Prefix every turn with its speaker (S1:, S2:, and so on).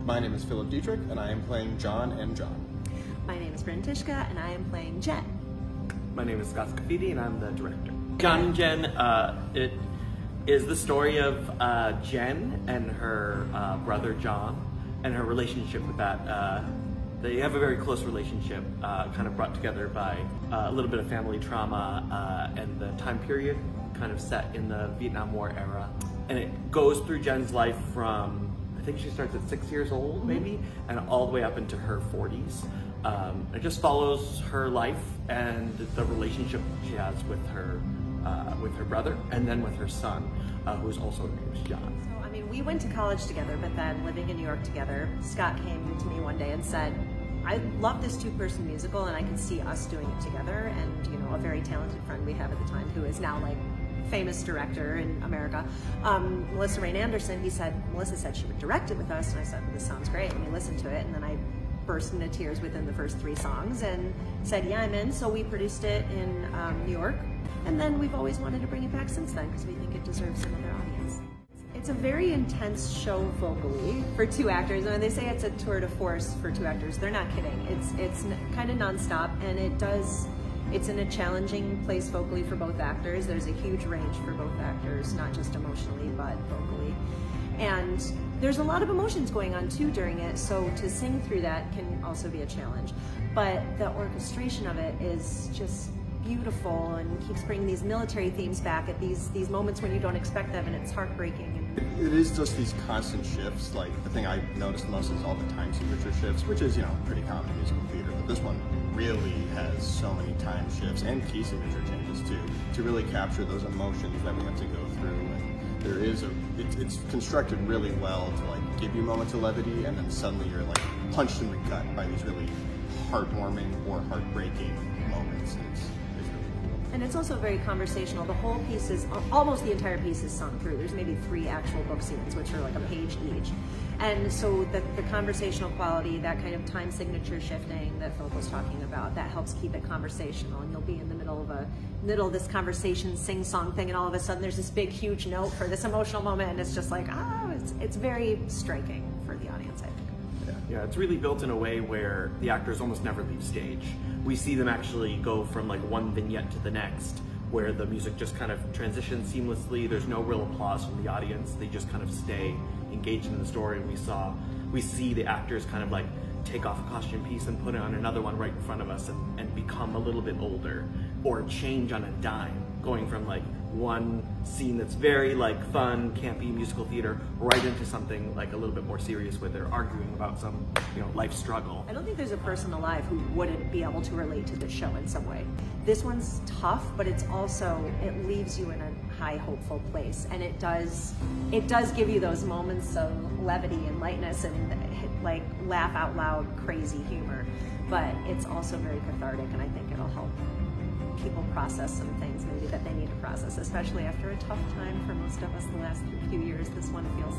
S1: My name is Philip Dietrich, and I am playing John and John.
S2: My name is Bryn Tishka, and I am playing Jen.
S3: My name is Scott Scafidi, and I'm the director. John and Jen, it is the story of Jen and her brother John, and her relationship with that. They have a very close relationship, kind of brought together by a little bit of family trauma and the time period kind of set in the Vietnam War era. And it goes through Jen's life from, I think she starts at 6 years old maybe, and all the way up into her 40s. It just follows her life and the relationship she has with her brother, and then with her son, who is also named John.
S2: So, I mean, we went to college together, but then living in New York together, Scott came to me one day and said, I love this two-person musical and I can see us doing it together. And, you know, a very talented friend we have at the time who is now like famous director in America, Melissa Rain Anderson, Melissa said she would direct it with us, and I said, well, this sounds great, and we listened to it, and then I burst into tears within the first 3 songs and said, yeah, I'm in. So we produced it in New York, and then we've always wanted to bring it back since then because we think it deserves another audience. It's a very intense show vocally for 2 actors. And when they say it's a tour de force for 2 actors, they're not kidding. It's kind of nonstop, and it's in a challenging place vocally for both actors. There's a huge range for both actors, not just emotionally, but vocally. And there's a lot of emotions going on too during it, so to sing through that can also be a challenge. But the orchestration of it is just beautiful and keeps bringing these military themes back at these moments when you don't expect them, and it's heartbreaking.
S1: It is just these constant shifts. Like, the thing I noticed most is all the time signature shifts, which is, you know, pretty common in musical theater, but this one really has so many time shifts and key signature changes too, to really capture those emotions that we have to go through. And there is it's constructed really well to like give you moments of levity, and then suddenly you're like punched in the gut by these really heartwarming or heartbreaking moments.
S2: And it's also very conversational. The whole piece is, almost the entire piece is sung through. There's maybe 3 actual book scenes, which are like a page each. And so the conversational quality, that kind of time signature shifting that Phil was talking about, that helps keep it conversational. And you'll be in the middle of this conversation sing-song thing, and all of a sudden there's this big, huge note for this emotional moment, and it's just like, it's very striking for the audience, I think.
S3: Yeah, it's really built in a way where the actors almost never leave stage. We see them actually go from like one vignette to the next, where the music just kind of transitions seamlessly. There's no real applause from the audience. They just kind of stay engaged in the story. We see the actors kind of like take off a costume piece and put it on another one right in front of us, and become a little bit older, or change on a dime, going from like one scene that's very like fun, campy musical theater, right into something like a little bit more serious where they're arguing about some, you know, life struggle.
S2: I don't think there's a person alive who wouldn't be able to relate to this show in some way. This one's tough, but it's also, it leaves you in a high hopeful place, and it does give you those moments of levity and lightness and like laugh out loud crazy humor, but it's also very cathartic, and I think it'll help people process some things maybe that they need to process, especially after a tough time for most of us the last few years. This one feels